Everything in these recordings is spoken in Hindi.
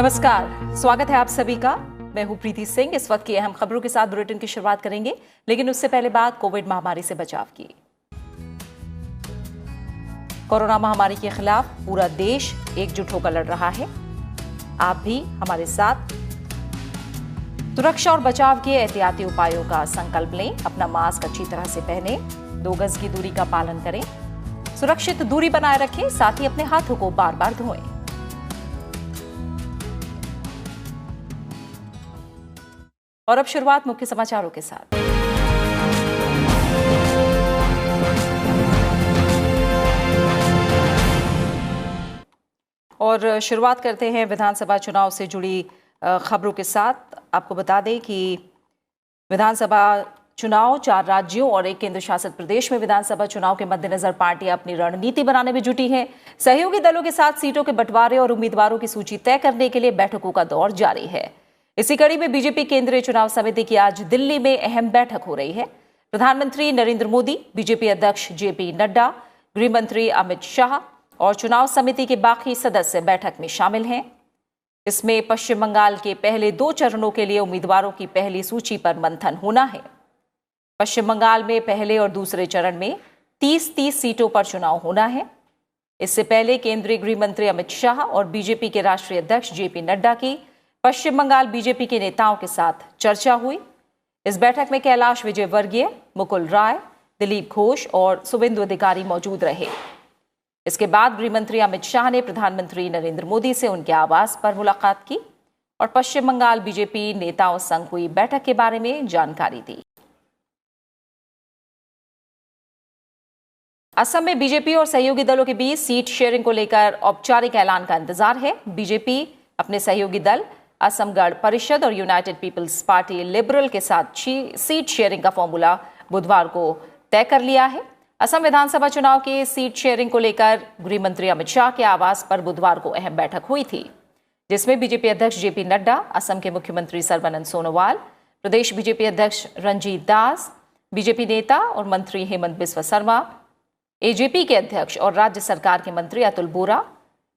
नमस्कार, स्वागत है आप सभी का। मैं हूं प्रीति सिंह। इस वक्त की अहम खबरों के साथ बुलेटिन की शुरुआत करेंगे, लेकिन उससे पहले बात कोविड महामारी से बचाव की। कोरोना महामारी के खिलाफ पूरा देश एकजुट होकर लड़ रहा है। आप भी हमारे साथ सुरक्षा और बचाव के एहतियाती उपायों का संकल्प लें। अपना मास्क अच्छी तरह से पहनें, 2 गज की दूरी का पालन करें, सुरक्षित दूरी बनाए रखें, साथ ही अपने हाथों को बार बार धोएं। और अब शुरुआत मुख्य समाचारों के साथ। और शुरुआत करते हैं विधानसभा चुनाव से जुड़ी खबरों के साथ। आपको बता दें कि विधानसभा चुनाव 4 राज्यों और 1 केंद्र शासित प्रदेश में विधानसभा चुनाव के मद्देनजर पार्टियां अपनी रणनीति बनाने में जुटी हैं। सहयोगी दलों के साथ सीटों के बंटवारे और उम्मीदवारों की सूची तय करने के लिए बैठकों का दौर जारी है। इसी कड़ी में बीजेपी केंद्रीय चुनाव समिति की आज दिल्ली में अहम बैठक हो रही है। प्रधानमंत्री नरेंद्र मोदी, बीजेपी अध्यक्ष जेपी नड्डा, गृह मंत्री अमित शाह और चुनाव समिति के बाकी सदस्य बैठक में शामिल हैं। इसमें पश्चिम बंगाल के पहले 2 चरणों के लिए उम्मीदवारों की पहली सूची पर मंथन होना है। पश्चिम बंगाल में पहले और दूसरे चरण में 30-30 सीटों पर चुनाव होना है। इससे पहले केंद्रीय गृह मंत्री अमित शाह और बीजेपी के राष्ट्रीय अध्यक्ष जेपी नड्डा की पश्चिम बंगाल बीजेपी के नेताओं के साथ चर्चा हुई। इस बैठक में कैलाश विजयवर्गीय, मुकुल राय, दिलीप घोष और शुभेंदु अधिकारी मौजूद रहे। इसके बाद गृह मंत्री अमित शाह ने प्रधानमंत्री नरेंद्र मोदी से उनके आवास पर मुलाकात की और पश्चिम बंगाल बीजेपी नेताओं संग हुई बैठक के बारे में जानकारी दी। असम में बीजेपी और सहयोगी दलों के बीच सीट शेयरिंग को लेकर औपचारिक ऐलान का इंतजार है। बीजेपी अपने सहयोगी दल असम गण परिषद और यूनाइटेड पीपल्स पार्टी लिबरल के साथ सीट शेयरिंग का फॉर्मूला बुधवार को तय कर लिया है। असम विधानसभा चुनाव के सीट शेयरिंग को लेकर गृह मंत्री अमित शाह के आवास पर बुधवार को अहम बैठक हुई थी, जिसमें बीजेपी अध्यक्ष जेपी नड्डा, असम के मुख्यमंत्री सर्बानंद सोनोवाल, प्रदेश बीजेपी अध्यक्ष रंजीत दास, बीजेपी नेता और मंत्री हेमंत बिस्वा शर्मा, एजेपी के अध्यक्ष और राज्य सरकार के मंत्री अतुल बोरा,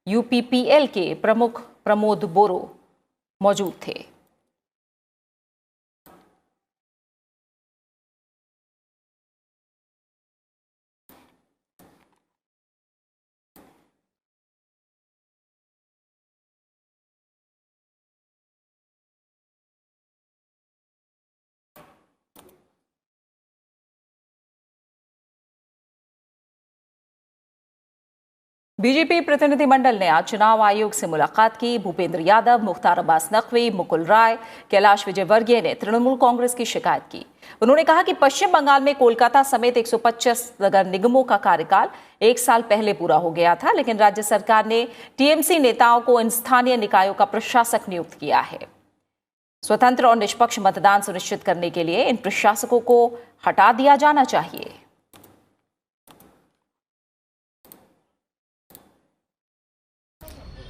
यूपीपीएल के प्रमुख प्रमोद बोरो मौजूद थे। बीजेपी प्रतिनिधिमंडल ने आज चुनाव आयोग से मुलाकात की। भूपेंद्र यादव, मुख्तार अब्बास नकवी, मुकुल राय, कैलाश विजयवर्गीय ने तृणमूल कांग्रेस की शिकायत की। उन्होंने कहा कि पश्चिम बंगाल में कोलकाता समेत 125 नगर निगमों का कार्यकाल 1 साल पहले पूरा हो गया था, लेकिन राज्य सरकार ने टीएमसी नेताओं को इन स्थानीय निकायों का प्रशासक नियुक्त किया है। स्वतंत्र और निष्पक्ष मतदान सुनिश्चित करने के लिए इन प्रशासकों को हटा दिया जाना चाहिए।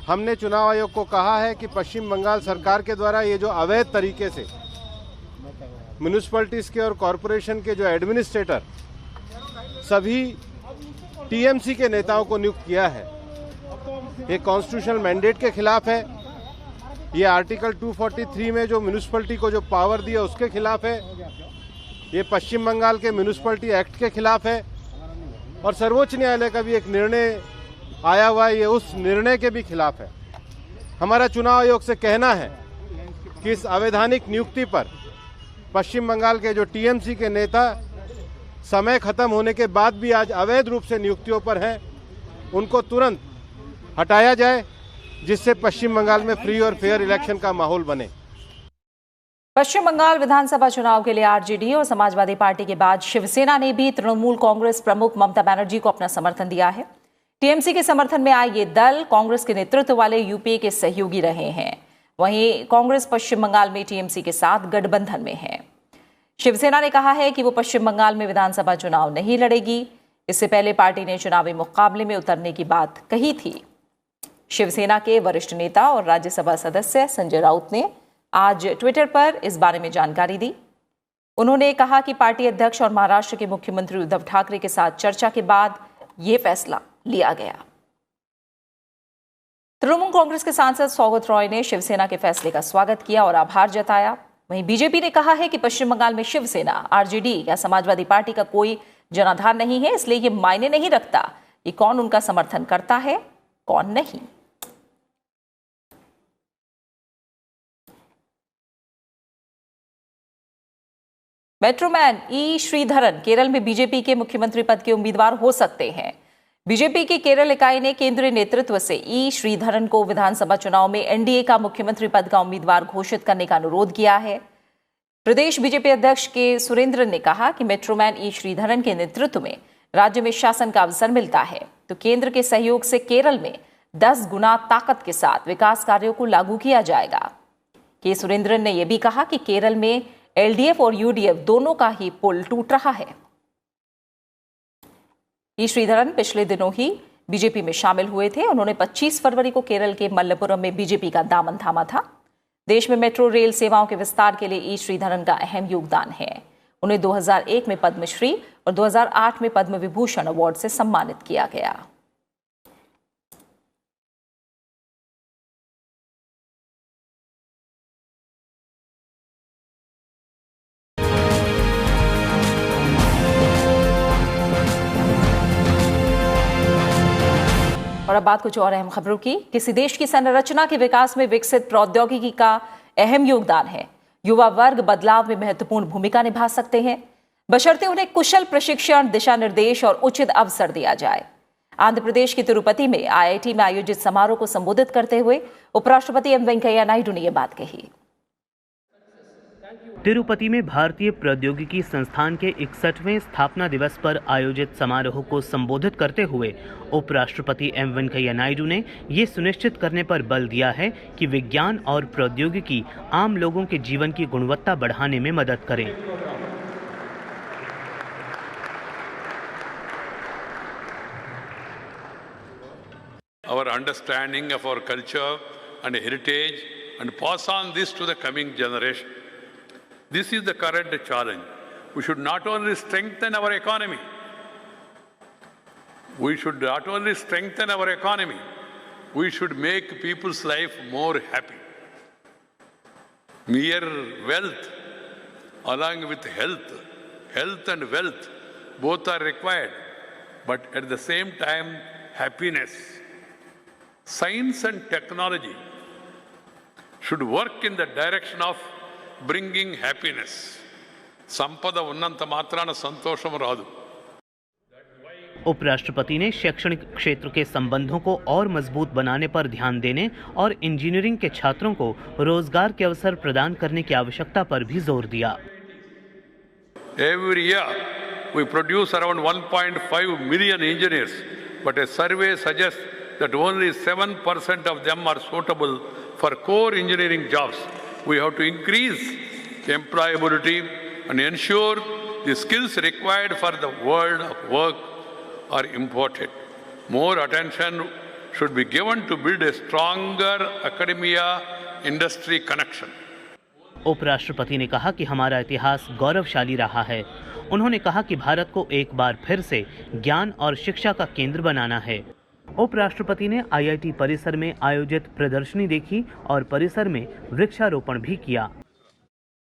हमने चुनाव आयोग को कहा है कि पश्चिम बंगाल सरकार के द्वारा ये जो अवैध तरीके से म्यूनिसिपैलिटीज के और कॉरपोरेशन के जो एडमिनिस्ट्रेटर सभी टीएमसी के नेताओं को नियुक्त किया है, ये कॉन्स्टिट्यूशनल मैंडेट के खिलाफ है। ये आर्टिकल 243 में जो म्यूनिसिपैलिटी को जो पावर दिया उसके खिलाफ है। ये पश्चिम बंगाल के म्यूनिसिपैलिटी एक्ट के खिलाफ है और सर्वोच्च न्यायालय का भी एक निर्णय आया हुआ है, ये उस निर्णय के भी खिलाफ है। हमारा चुनाव आयोग से कहना है कि इस अवैधानिक नियुक्ति पर पश्चिम बंगाल के जो टीएमसी के नेता समय खत्म होने के बाद भी आज अवैध रूप से नियुक्तियों पर हैं, उनको तुरंत हटाया जाए, जिससे पश्चिम बंगाल में फ्री और फेयर इलेक्शन का माहौल बने। पश्चिम बंगाल विधानसभा चुनाव के लिए आरजेडी और समाजवादी पार्टी के बाद शिवसेना ने भी तृणमूल कांग्रेस प्रमुख ममता बनर्जी को अपना समर्थन दिया है। टीएमसी के समर्थन में आए ये दल कांग्रेस के नेतृत्व वाले यूपीए के सहयोगी रहे हैं। वहीं कांग्रेस पश्चिम बंगाल में टीएमसी के साथ गठबंधन में है। शिवसेना ने कहा है कि वो पश्चिम बंगाल में विधानसभा चुनाव नहीं लड़ेगी। इससे पहले पार्टी ने चुनावी मुकाबले में उतरने की बात कही थी। शिवसेना के वरिष्ठ नेता और राज्यसभा सदस्य संजय राउत ने आज ट्विटर पर इस बारे में जानकारी दी। उन्होंने कहा कि पार्टी अध्यक्ष और महाराष्ट्र के मुख्यमंत्री उद्धव ठाकरे के साथ चर्चा के बाद ये फैसला लिया गया। तृणमूल कांग्रेस के सांसद सौगत रॉय ने शिवसेना के फैसले का स्वागत किया और आभार जताया। वहीं बीजेपी ने कहा है कि पश्चिम बंगाल में शिवसेना, आरजेडी या समाजवादी पार्टी का कोई जनाधार नहीं है, इसलिए ये मायने नहीं रखता कि कौन उनका समर्थन करता है, कौन नहीं। मेट्रोमैन ई श्रीधरन केरल में बीजेपी के मुख्यमंत्री पद के उम्मीदवार हो सकते हैं। बीजेपी की केरल इकाई ने केंद्रीय नेतृत्व से ई श्रीधरन को विधानसभा चुनाव में एनडीए का मुख्यमंत्री पद का उम्मीदवार घोषित करने का अनुरोध किया है। प्रदेश बीजेपी अध्यक्ष के सुरेंद्रन ने कहा कि मेट्रोमैन ई श्रीधरन के नेतृत्व में राज्य में शासन का अवसर मिलता है तो केंद्र के सहयोग से केरल में 10 गुना ताकत के साथ विकास कार्यों को लागू किया जाएगा। के सुरेंद्रन ने यह भी कहा कि केरल में एलडीएफ और यूडीएफ दोनों का ही पुल टूट रहा है। ई श्रीधरन पिछले दिनों ही बीजेपी में शामिल हुए थे। उन्होंने 25 फरवरी को केरल के मल्लपुरम में बीजेपी का दामन थामा था। देश में मेट्रो रेल सेवाओं के विस्तार के लिए ई श्रीधरन का अहम योगदान है। उन्हें 2001 में पद्मश्री और 2008 में पद्म विभूषण अवार्ड से सम्मानित किया गया। और अब बात कुछ और अहम खबरों की। किसी देश की संरचना के विकास में विकसित प्रौद्योगिकी का अहम योगदान है। युवा वर्ग बदलाव में महत्वपूर्ण भूमिका निभा सकते हैं, बशर्ते उन्हें कुशल प्रशिक्षण, दिशा निर्देश और उचित अवसर दिया जाए। आंध्र प्रदेश के तिरुपति में आईआईटी में आयोजित समारोह को संबोधित करते हुए उपराष्ट्रपति एम वेंकैया नायडू ने यह बात कही। तिरुपति में भारतीय प्रौद्योगिकी संस्थान के 61वें स्थापना दिवस पर आयोजित समारोह को संबोधित करते हुए उपराष्ट्रपति एम वेंकैया नायडू ने ये सुनिश्चित करने पर बल दिया है कि विज्ञान और प्रौद्योगिकी आम लोगों के जीवन की गुणवत्ता बढ़ाने में मदद करें। Our understanding of our culture and heritage and pass on this to the coming generation. This is the current challenge. We should not only strengthen our economy, we should make people's life more happy. Mere wealth along with health and wealth, both are required, but at the same time, happiness. Science and technology should work in the direction of bringing happiness. संपदा उन्नंत मात्रान संतोषम रादु। उपराष्ट्रपति ने शैक्षणिक क्षेत्र के संबंधों को और मजबूत बनाने पर ध्यान देने और इंजीनियरिंग के छात्रों को रोजगार के अवसर प्रदान करने की आवश्यकता पर भी जोर दिया। Every year we produce around 1.5 million engineers, but a survey suggests that only 7% of them are suitable for core engineering jobs. We have to increase employability and ensure the skills required for the world of work are imported. More attention should be given to build a stronger academia-industry connection. उपराष्ट्रपति ने कहा कि हमारा इतिहास गौरवशाली रहा है। उन्होंने कहा कि भारत को एक बार फिर से ज्ञान और शिक्षा का केंद्र बनाना है। उपराष्ट्रपति ने आईआईटी परिसर में आयोजित प्रदर्शनी देखी और परिसर में वृक्षारोपण भी किया।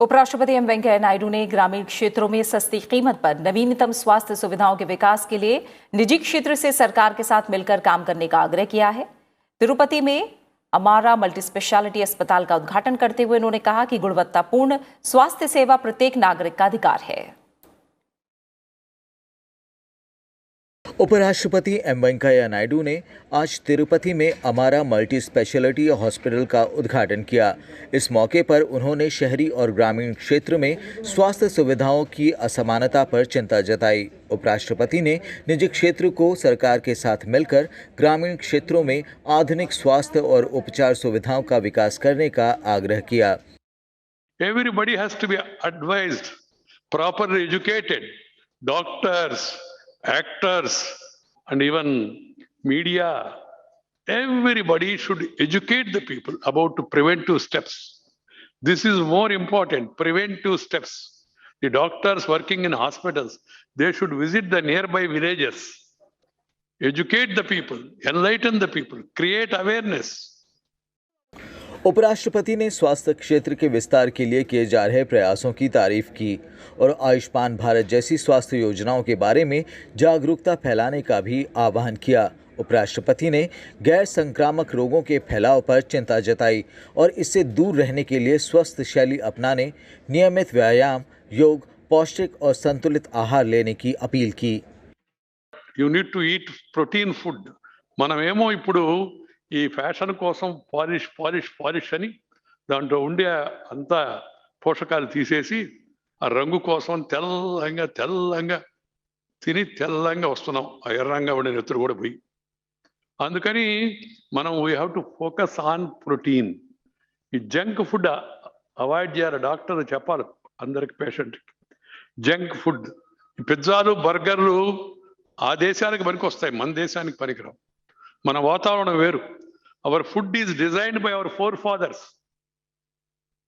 उपराष्ट्रपति एम वेंकैया नायडू ने ग्रामीण क्षेत्रों में सस्ती कीमत पर नवीनतम स्वास्थ्य सुविधाओं के विकास के लिए निजी क्षेत्र से सरकार के साथ मिलकर काम करने का आग्रह किया है। तिरुपति में अमारा मल्टी स्पेशलिटी अस्पताल का उद्घाटन करते हुए उन्होंने कहा कि गुणवत्तापूर्ण स्वास्थ्य सेवा प्रत्येक नागरिक का अधिकार है। उपराष्ट्रपति एम वेंकैया नायडू ने आज तिरुपति में अमारा मल्टी स्पेशलिटी हॉस्पिटल का उद्घाटन किया। इस मौके पर उन्होंने शहरी और ग्रामीण क्षेत्र में स्वास्थ्य सुविधाओं की असमानता पर चिंता जताई। उपराष्ट्रपति ने निजी क्षेत्र को सरकार के साथ मिलकर ग्रामीण क्षेत्रों में आधुनिक स्वास्थ्य और उपचार सुविधाओं का विकास करने का आग्रह किया। Everybody has to be advised, properly educated, doctors, actors and even media, everybody should educate the people about preventive steps. This is more important, preventive steps. The doctors working in hospitals, they should visit the nearby villages educate the people, enlighten the people, create awareness. उपराष्ट्रपति ने स्वास्थ्य क्षेत्र के विस्तार के लिए किए जा रहे प्रयासों की तारीफ की और आयुष्मान भारत जैसी स्वास्थ्य योजनाओं के बारे में जागरूकता फैलाने का भी आह्वान किया। उपराष्ट्रपति ने गैर संक्रामक रोगों के फैलाव पर चिंता जताई और इससे दूर रहने के लिए स्वस्थ शैली अपनाने, नियमित व्यायाम, योग, पौष्टिक और संतुलित आहार लेने की अपील की। You need to eat protein food. మనమేమో ఇప్పుడు ఈ ఫ్యాషన్ కోసం పాలిష్ అని దాంట్లో ఉండే అంత పోషకాలు తీసేసి ఆ రంగు కోసం తెల్లంగా తిని తెల్లంగా వస్తున్నాం, ఆ ఎర్రంగా ఉండే నెత్తురు కూడా పోయి. అందుకని మనం we have to focus on protein. ఈ జంక్ ఫుడ్ అవాయిడ్ చేయాలి. డాక్టర్ చెప్పాలి అందరికి, పేషెంట్కి. జంక్ ఫుడ్, పిజ్జాలు, బర్గర్లు ఆ దేశానికి పనికి వస్తాయి, మన దేశానికి పనికిరావు. మన వాతావరణం వేరు. Our food is designed by our forefathers,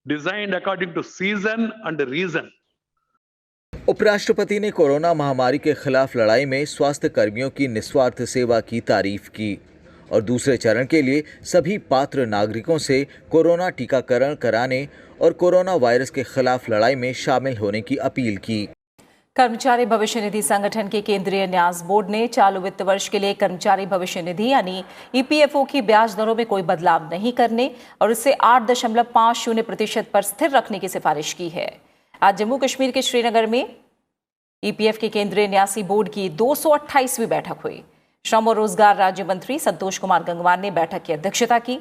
designed according to season and region. उपराष्ट्रपति ने कोरोना महामारी के खिलाफ लड़ाई में स्वास्थ्य कर्मियों की निस्वार्थ सेवा की तारीफ की और दूसरे चरण के लिए सभी पात्र नागरिकों से कोरोना टीकाकरण कराने और कोरोना वायरस के खिलाफ लड़ाई में शामिल होने की अपील की। कर्मचारी भविष्य निधि संगठन के केंद्रीय न्यास बोर्ड ने चालू वित्त वर्ष के लिए कर्मचारी भविष्य निधि यानी ईपीएफओ की ब्याज दरों में कोई बदलाव नहीं करने और इसे 8.50% पर स्थिर रखने की सिफारिश की है। आज जम्मू कश्मीर के श्रीनगर में ईपीएफ के केंद्रीय न्यासी बोर्ड की 228वीं बैठक हुई। श्रम और रोजगार राज्य मंत्री संतोष कुमार गंगवार ने बैठक की अध्यक्षता की।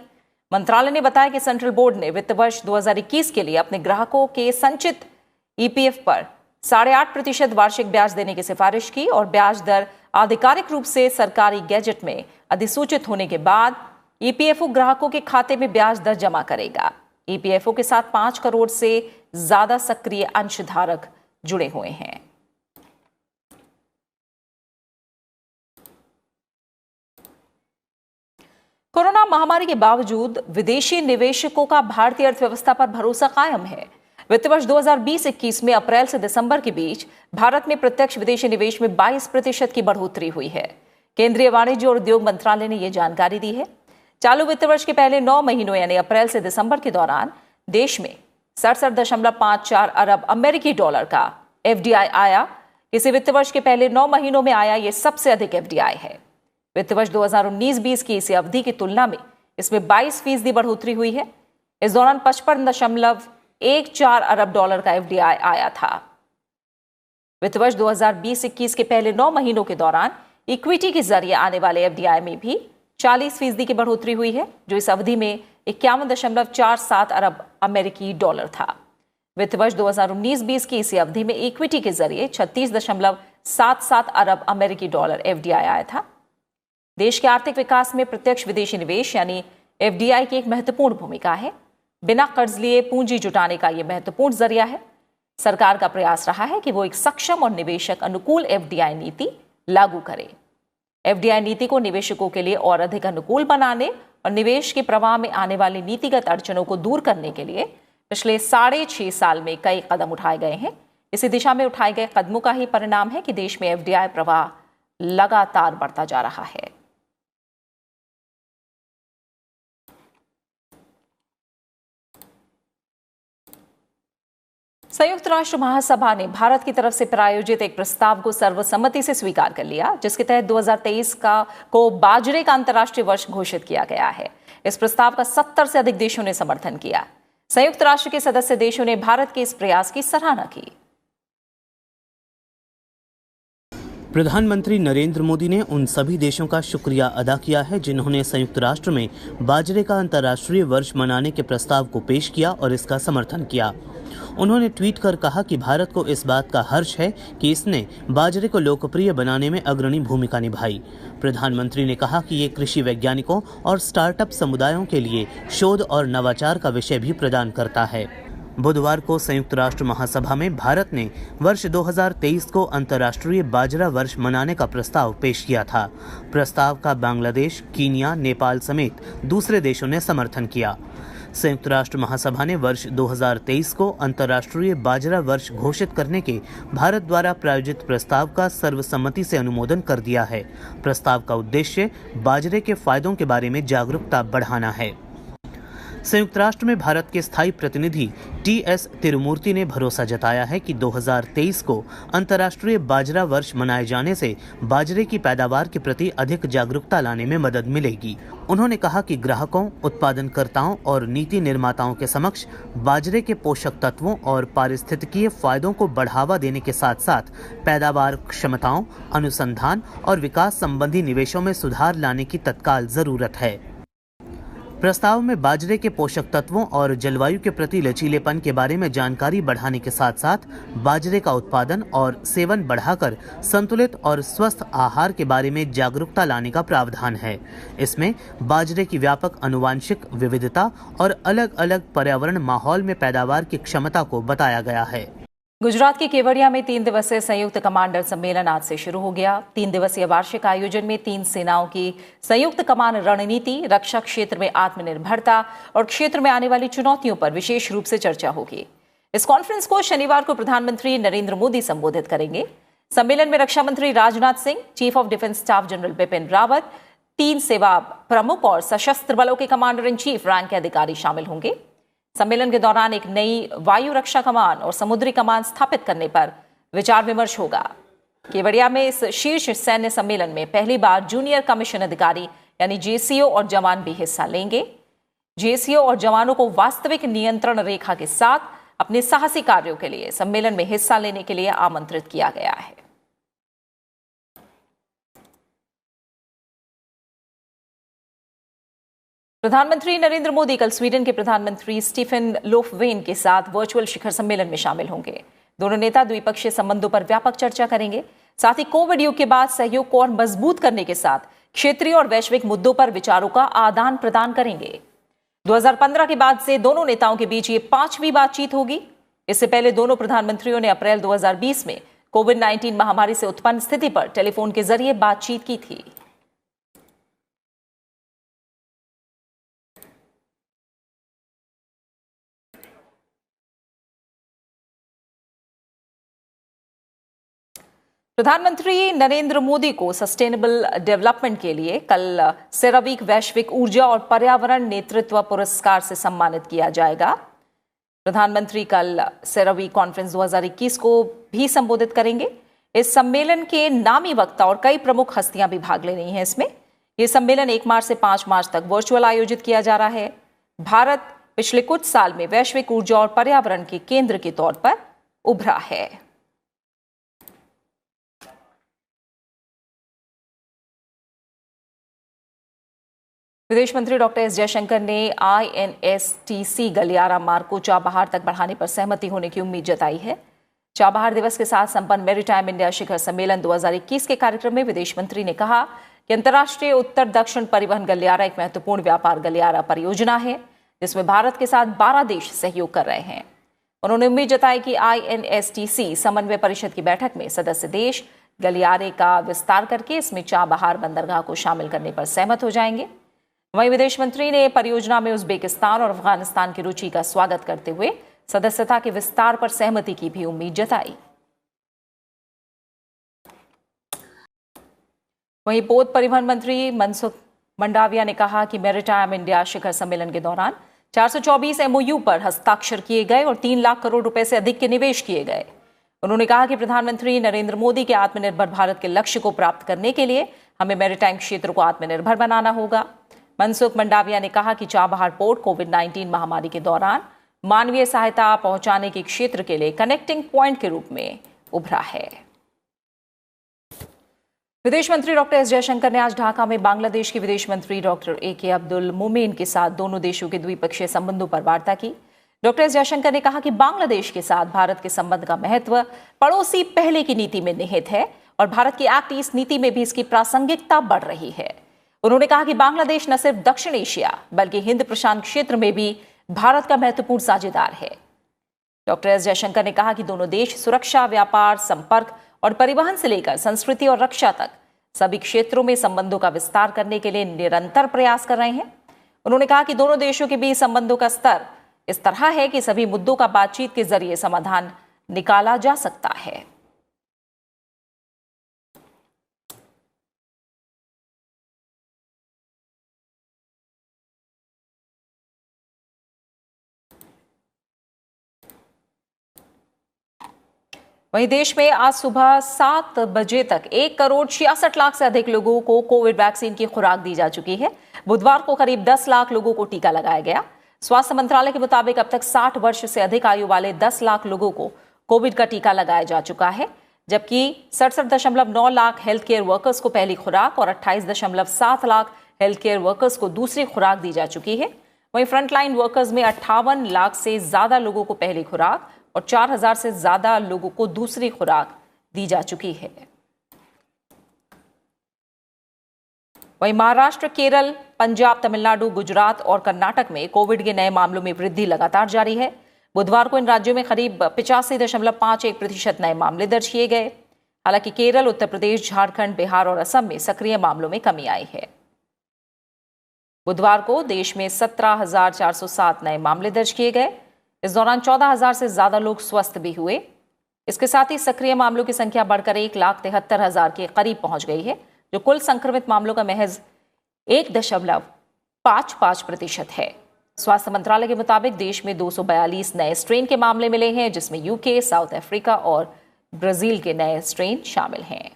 मंत्रालय ने बताया कि सेंट्रल बोर्ड ने वित्त वर्ष 2021 के लिए अपने ग्राहकों के संचित ईपीएफ पर 8.5% वार्षिक ब्याज देने की सिफारिश की और ब्याज दर आधिकारिक रूप से सरकारी गैजेट में अधिसूचित होने के बाद ईपीएफओ ग्राहकों के खाते में ब्याज दर जमा करेगा। ईपीएफओ के साथ 5 करोड़ से ज्यादा सक्रिय अंशधारक जुड़े हुए हैं। कोरोना महामारी के बावजूद विदेशी निवेशकों का भारतीय अर्थव्यवस्था पर भरोसा कायम है। वित्त वर्ष 2020-21 में अप्रैल से दिसंबर के बीच भारत में प्रत्यक्ष विदेशी निवेश में 22% की बढ़ोतरी हुई है। केंद्रीय वाणिज्य और उद्योग मंत्रालय ने यह जानकारी दी है। चालू वित्त वर्ष के पहले 9 महीनों यानी अप्रैल से दिसंबर के दौरान देश में 67.54 अरब अमेरिकी डॉलर का एफडीआई आया। किसी वित्त वर्ष के पहले 9 महीनों में आया यह सबसे अधिक एफडीआई है। वित्त वर्ष 2019-20 की इसी अवधि की तुलना में इसमें 22% बढ़ोतरी हुई है। इस दौरान 55.14 अरब डॉलर का एफडीआई आया था। वित्त वर्ष 2020-21 के पहले 9 महीनों के दौरान इक्विटी के जरिए आने वाले एफडीआई में भी 40% की बढ़ोतरी हुई है, जो इस अवधि में 51.47 अरब अमेरिकी डॉलर था। वित्त वर्ष 2019-20 की इसी अवधि में इक्विटी के जरिए 36.77 अरब अमेरिकी डॉलर एफडीआई आया था। देश के आर्थिक विकास में प्रत्यक्ष विदेशी निवेश यानी एफडीआई की एक महत्वपूर्ण भूमिका है। बिना कर्ज लिए पूंजी जुटाने का यह महत्वपूर्ण जरिया है। सरकार का प्रयास रहा है कि वो एक सक्षम और निवेशक अनुकूल एफडीआई नीति लागू करे। एफडीआई नीति को निवेशकों के लिए और अधिक अनुकूल बनाने और निवेश के प्रवाह में आने वाली नीतिगत अड़चनों को दूर करने के लिए पिछले 6.5 साल में कई कदम उठाए गए हैं। इसी दिशा में उठाए गए कदमों का ही परिणाम है कि देश में एफडीआई प्रवाह लगातार बढ़ता जा रहा है। संयुक्त राष्ट्र महासभा ने भारत की तरफ से प्रायोजित एक प्रस्ताव को सर्वसम्मति से स्वीकार कर लिया, जिसके तहत 2023 को बाजरे का अंतर्राष्ट्रीय वर्ष घोषित किया गया है। इस प्रस्ताव का 70 से अधिक देशों ने समर्थन किया। संयुक्त राष्ट्र के सदस्य देशों ने भारत के इस प्रयास की सराहना की। प्रधानमंत्री नरेंद्र मोदी ने उन सभी देशों का शुक्रिया अदा किया है जिन्होंने संयुक्त राष्ट्र में बाजरे का अंतर्राष्ट्रीय वर्ष मनाने के प्रस्ताव को पेश किया और इसका समर्थन किया। उन्होंने ट्वीट कर कहा कि भारत को इस बात का हर्ष है कि इसने बाजरे को लोकप्रिय बनाने में अग्रणी भूमिका निभाई। प्रधानमंत्री ने कहा कि ये कृषि वैज्ञानिकों और स्टार्टअप समुदायों के लिए शोध और नवाचार का विषय भी प्रदान करता है। बुधवार को संयुक्त राष्ट्र महासभा में भारत ने वर्ष 2023 को अंतर्राष्ट्रीय बाजरा वर्ष मनाने का प्रस्ताव पेश किया था। प्रस्ताव का बांग्लादेश, कीनिया, नेपाल समेत दूसरे देशों ने समर्थन किया। संयुक्त राष्ट्र महासभा ने वर्ष 2023 को अंतर्राष्ट्रीय बाजरा वर्ष घोषित करने के भारत द्वारा प्रायोजित प्रस्ताव का सर्वसम्मति से अनुमोदन कर दिया है। प्रस्ताव का उद्देश्य बाजरे के फायदों के बारे में जागरूकता बढ़ाना है। संयुक्त राष्ट्र में भारत के स्थायी प्रतिनिधि टी.एस. तिरुमूर्ति ने भरोसा जताया है कि 2023 को अंतर्राष्ट्रीय बाजरा वर्ष मनाए जाने से बाजरे की पैदावार के प्रति अधिक जागरूकता लाने में मदद मिलेगी। उन्होंने कहा कि ग्राहकों, उत्पादनकर्ताओं और नीति निर्माताओं के समक्ष बाजरे के पोषक तत्वों और पारिस्थितिकीय फायदों को बढ़ावा देने के साथ साथ पैदावार क्षमताओं, अनुसंधान और विकास संबंधी निवेशों में सुधार लाने की तत्काल जरूरत है। प्रस्ताव में बाजरे के पोषक तत्वों और जलवायु के प्रति लचीलेपन के बारे में जानकारी बढ़ाने के साथ साथ बाजरे का उत्पादन और सेवन बढ़ाकर संतुलित और स्वस्थ आहार के बारे में जागरूकता लाने का प्रावधान है। इसमें बाजरे की व्यापक आनुवांशिक विविधता और अलग अलग पर्यावरण माहौल में पैदावार की क्षमता को बताया गया है। गुजरात के केवड़िया में 3 दिवसीय संयुक्त कमांडर सम्मेलन आज से शुरू हो गया। 3 दिवसीय वार्षिक आयोजन में 3 सेनाओं की संयुक्त कमान रणनीति, रक्षा क्षेत्र में आत्मनिर्भरता और क्षेत्र में आने वाली चुनौतियों पर विशेष रूप से चर्चा होगी। इस कॉन्फ्रेंस को शनिवार को प्रधानमंत्री नरेंद्र मोदी संबोधित करेंगे। सम्मेलन में रक्षा मंत्री Rajnath Singh, chief of defence staff general Bipin Rawat, 3 सेवा प्रमुख और सशस्त्र बलों के कमांडर इन चीफ रैंक के अधिकारी शामिल होंगे। सम्मेलन के दौरान एक नई वायु रक्षा कमान और समुद्री कमान स्थापित करने पर विचार विमर्श होगा। केवड़िया में इस शीर्ष सैन्य सम्मेलन में पहली बार जूनियर कमीशन अधिकारी यानी जेसीओ और जवान भी हिस्सा लेंगे। जेसीओ और जवानों को वास्तविक नियंत्रण रेखा के साथ अपने साहसी कार्यों के लिए सम्मेलन में हिस्सा लेने के लिए आमंत्रित किया गया है। प्रधानमंत्री नरेंद्र मोदी कल स्वीडन के प्रधानमंत्री स्टीफन लोफवेन के साथ वर्चुअल शिखर सम्मेलन में शामिल होंगे। दोनों नेता द्विपक्षीय संबंधों पर व्यापक चर्चा करेंगे। साथ ही कोविड युग के बाद सहयोग को और मजबूत करने के साथ क्षेत्रीय और वैश्विक मुद्दों पर विचारों का आदान प्रदान करेंगे। 2015 के बाद से दोनों नेताओं के बीच ये 5वीं बातचीत होगी। इससे पहले दोनों प्रधानमंत्रियों ने अप्रैल 2020 में कोविड-19 महामारी से उत्पन्न स्थिति पर टेलीफोन के जरिए बातचीत की थी। प्रधानमंत्री नरेंद्र मोदी को सस्टेनेबल डेवलपमेंट के लिए कल सेरावीक वैश्विक ऊर्जा और पर्यावरण नेतृत्व पुरस्कार से सम्मानित किया जाएगा। प्रधानमंत्री कल सेरावीक कॉन्फ्रेंस 2021 को भी संबोधित करेंगे। इस सम्मेलन के नामी वक्ता और कई प्रमुख हस्तियां भी भाग ले रही हैं। इसमें यह सम्मेलन 1 मार्च से 5 मार्च तक वर्चुअल आयोजित किया जा रहा है। भारत पिछले कुछ साल में वैश्विक ऊर्जा और पर्यावरण के केंद्र के तौर पर उभरा है। विदेश मंत्री डॉक्टर एस जयशंकर ने INSTC गलियारा मार्ग को चाबहार तक बढ़ाने पर सहमति होने की उम्मीद जताई है। चाबहार दिवस के साथ संपन्न मैरीटाइम इंडिया शिखर सम्मेलन 2021 के कार्यक्रम में विदेश मंत्री ने कहा कि अंतर्राष्ट्रीय उत्तर दक्षिण परिवहन गलियारा एक महत्वपूर्ण व्यापार गलियारा परियोजना है जिसमें भारत के साथ 12 देश सहयोग कर रहे हैं। उन्होंने उम्मीद जताई कि INSTC समन्वय परिषद की बैठक में सदस्य देश गलियारे का विस्तार करके इसमें चाबहार बंदरगाह को शामिल करने पर सहमत हो जाएंगे। वहीं विदेश मंत्री ने परियोजना में उज्बेकिस्तान और अफगानिस्तान की रुचि का स्वागत करते हुए सदस्यता के विस्तार पर सहमति की भी उम्मीद जताई। वहीं पोत परिवहन मंत्री मनसुख मंडाविया ने कहा कि मैरीटाइम इंडिया शिखर सम्मेलन के दौरान 424 MOU पर हस्ताक्षर किए गए और 3 लाख करोड़ रुपए से अधिक के निवेश किए गए। उन्होंने कहा कि प्रधानमंत्री नरेंद्र मोदी के आत्मनिर्भर भारत के लक्ष्य को प्राप्त करने के लिए हमें मैरीटाइम क्षेत्र को आत्मनिर्भर बनाना होगा। मनसुख मंडाविया ने कहा कि चाबहार पोर्ट कोविड-19 महामारी के दौरान मानवीय सहायता पहुंचाने के क्षेत्र के लिए कनेक्टिंग पॉइंट के रूप में उभरा है। विदेश मंत्री डॉक्टर एस जयशंकर ने आज ढाका में बांग्लादेश के विदेश मंत्री डॉक्टर AK अब्दुल मोमेन के साथ दोनों देशों के द्विपक्षीय संबंधों पर वार्ता की। डॉक्टर एस जयशंकर ने कहा कि बांग्लादेश के साथ भारत के संबंध का महत्व पड़ोसी पहले की नीति में निहित है और भारत की एक्ट ईस्ट नीति में भी इसकी प्रासंगिकता बढ़ रही है। उन्होंने कहा कि बांग्लादेश न सिर्फ दक्षिण एशिया बल्कि हिंद प्रशांत क्षेत्र में भी भारत का महत्वपूर्ण साझेदार है। डॉक्टर एस जयशंकर ने कहा कि दोनों देश सुरक्षा, व्यापार, संपर्क और परिवहन से लेकर संस्कृति और रक्षा तक सभी क्षेत्रों में संबंधों का विस्तार करने के लिए निरंतर प्रयास कर रहे हैं। उन्होंने कहा कि दोनों देशों के बीच संबंधों का स्तर इस तरह है कि सभी मुद्दों का बातचीत के जरिए समाधान निकाला जा सकता है। वहीं देश में आज सुबह 7 बजे तक 1,66,00,000 से अधिक लोगों को कोविड वैक्सीन की खुराक दी जा चुकी है। बुधवार को करीब 10 लाख लोगों को टीका लगाया गया। स्वास्थ्य मंत्रालय के मुताबिक अब तक 60 वर्ष से अधिक आयु वाले 10 लाख लोगों को कोविड का टीका लगाया जा चुका है, जबकि 67.9 लाख हेल्थ केयर वर्कर्स को पहली खुराक और 28.7 लाख हेल्थ केयर वर्कर्स को दूसरी खुराक दी जा चुकी है। वहीं फ्रंटलाइन वर्कर्स में 58 लाख से ज्यादा लोगों को पहली खुराक और 4,000 से ज्यादा लोगों को दूसरी खुराक दी जा चुकी है। वहीं महाराष्ट्र, केरल, पंजाब, तमिलनाडु, गुजरात और कर्नाटक में कोविड के नए मामलों में वृद्धि लगातार जारी है। बुधवार को इन राज्यों में करीब 85.51% नए मामले दर्ज किए गए। हालांकि केरल, उत्तर प्रदेश, झारखंड, बिहार और असम में सक्रिय मामलों में कमी आई है। बुधवार को देश में 17,407 नए मामले दर्ज किए गए। इस दौरान 14,000 से ज्यादा लोग स्वस्थ भी हुए। इसके साथ ही सक्रिय मामलों की संख्या बढ़कर 1,73,000 के करीब पहुंच गई है, जो कुल संक्रमित मामलों का महज 1.55% है। स्वास्थ्य मंत्रालय के मुताबिक देश में 242 नए स्ट्रेन के मामले मिले हैं, जिसमें यूके, साउथ अफ्रीका और ब्राजील के नए स्ट्रेन शामिल हैं।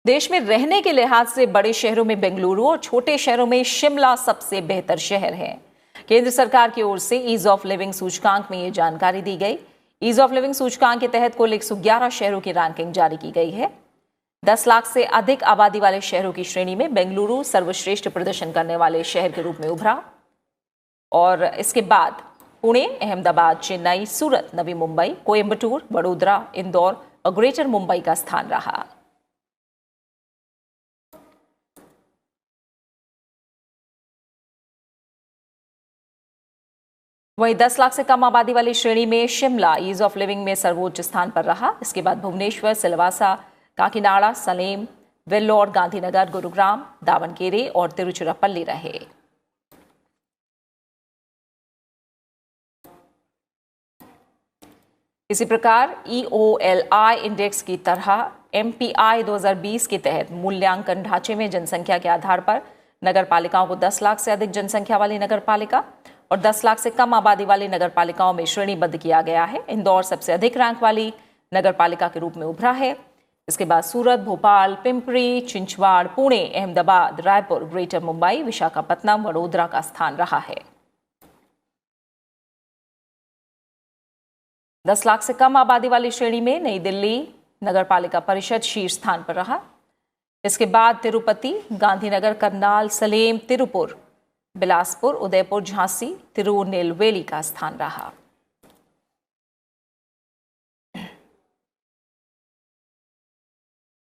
देश में रहने के लिहाज से बड़े शहरों में बेंगलुरु और छोटे शहरों में शिमला सबसे बेहतर शहर है। केंद्र सरकार की ओर से ईज ऑफ लिविंग सूचकांक में ये जानकारी दी गई। ईज ऑफ लिविंग सूचकांक के तहत कुल 111 शहरों की रैंकिंग जारी की गई है। 10 लाख से अधिक आबादी वाले शहरों की श्रेणी में बेंगलुरु सर्वश्रेष्ठ प्रदर्शन करने वाले शहर के रूप में उभरा और इसके बाद पुणे, अहमदाबाद, चेन्नई, सूरत, नवी मुंबई, कोयम्बटूर, वडोदरा, इंदौर और ग्रेटर मुंबई का स्थान रहा। वहीं 10 लाख से कम आबादी वाली श्रेणी में शिमला ईज ऑफ लिविंग में सर्वोच्च स्थान पर रहा। इसके बाद भुवनेश्वर, सिलवासा, काकीनाडा, सलेम, वेल्लोर, गांधीनगर, गुरुग्राम, दावणगेरे और तिरुचिरापल्ली रहे। इसी प्रकार EOLI इंडेक्स की तरह MPI 2020 के तहत मूल्यांकन ढांचे में जनसंख्या के आधार पर नगर पालिकाओं को 10 लाख से अधिक जनसंख्या वाली नगर पालिका और 10 लाख से कम आबादी वाली नगर पालिकाओं में श्रेणीबद्ध किया गया है। इंदौर सबसे अधिक रैंक वाली नगर पालिका के रूप में उभरा है। इसके बाद सूरत, भोपाल, पिंपरी, चिंचवाड़, पुणे, अहमदाबाद, रायपुर, ग्रेटर मुंबई, विशाखापत्तनम, वडोदरा का स्थान रहा है। 10 लाख से कम आबादी वाली श्रेणी में नई दिल्ली नगर पालिका परिषद शीर्ष स्थान पर रहा। इसके बाद तिरुपति, गांधीनगर, करनाल, सलेम, तिरुपुर, बिलासपुर, उदयपुर, झांसी, तिरुनेलवेली का स्थान रहा।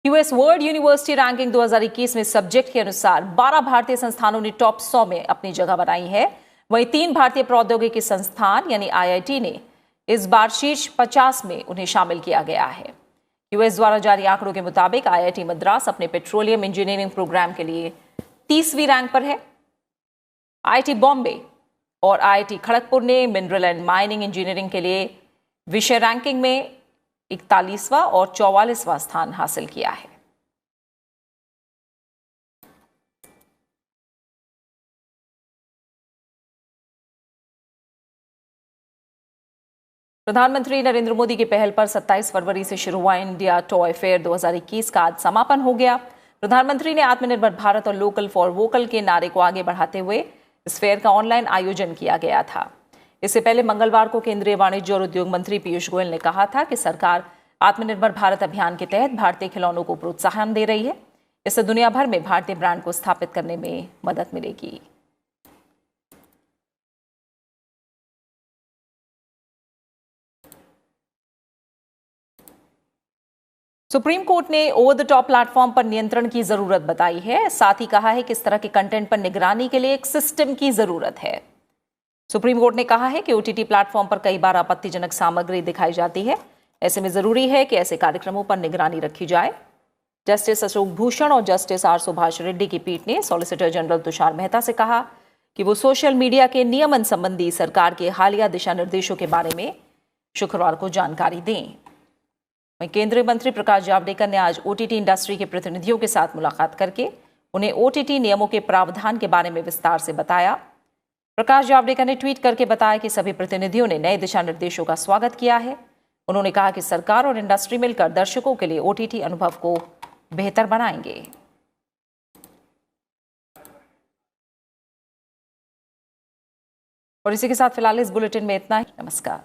यूएस वर्ल्ड यूनिवर्सिटी रैंकिंग 2021 में सब्जेक्ट के अनुसार 12 भारतीय संस्थानों ने टॉप 100 में अपनी जगह बनाई है। वहीं 3 भारतीय प्रौद्योगिकी संस्थान यानी IIT ने इस बार शीर्ष 50 में उन्हें शामिल किया गया है। यूएस द्वारा जारी आंकड़ों के मुताबिक IIT मद्रास अपने पेट्रोलियम इंजीनियरिंग प्रोग्राम के लिए 30वीं रैंक पर है। IIT बॉम्बे और IIT खड़गपुर ने मिनरल एंड माइनिंग इंजीनियरिंग के लिए विषय रैंकिंग में 41वां और 44वां स्थान हासिल किया है। प्रधानमंत्री नरेंद्र मोदी की पहल पर 27 फरवरी से शुरू हुआ इंडिया टॉय फेयर 2021 का आज समापन हो गया। प्रधानमंत्री ने आत्मनिर्भर भारत और लोकल फॉर वोकल के नारे को आगे बढ़ाते हुए इस फेयर का ऑनलाइन आयोजन किया गया था। इससे पहले मंगलवार को केंद्रीय वाणिज्य और उद्योग मंत्री पीयूष गोयल ने कहा था कि सरकार आत्मनिर्भर भारत अभियान के तहत भारतीय खिलौनों को प्रोत्साहन दे रही है। इससे दुनिया भर में भारतीय ब्रांड को स्थापित करने में मदद मिलेगी। सुप्रीम कोर्ट ने ओवर द टॉप प्लेटफॉर्म पर नियंत्रण की जरूरत बताई है। साथ ही कहा है कि इस तरह के कंटेंट पर निगरानी के लिए एक सिस्टम की जरूरत है। सुप्रीम कोर्ट ने कहा है कि OTT प्लेटफॉर्म पर कई बार आपत्तिजनक सामग्री दिखाई जाती है। ऐसे में जरूरी है कि ऐसे कार्यक्रमों पर निगरानी रखी जाए। जस्टिस अशोक भूषण और जस्टिस आर सुभाष रेड्डी की पीठ ने सॉलिसिटर जनरल तुषार मेहता से कहा कि वो सोशल मीडिया के नियमन संबंधी सरकार के हालिया दिशा निर्देशों के बारे में शुक्रवार को जानकारी दें। वहीं केंद्रीय मंत्री प्रकाश जावड़ेकर ने आज ओटीटी इंडस्ट्री के प्रतिनिधियों के साथ मुलाकात करके उन्हें ओटीटी नियमों के प्रावधान के बारे में विस्तार से बताया। प्रकाश जावड़ेकर ने ट्वीट करके बताया कि सभी प्रतिनिधियों ने नए दिशा निर्देशों का स्वागत किया है। उन्होंने कहा कि सरकार और इंडस्ट्री मिलकर दर्शकों के लिए ओटीटी अनुभव को बेहतर बनाएंगे। और इसी के साथ फिलहाल इस बुलेटिन में इतना ही। नमस्कार।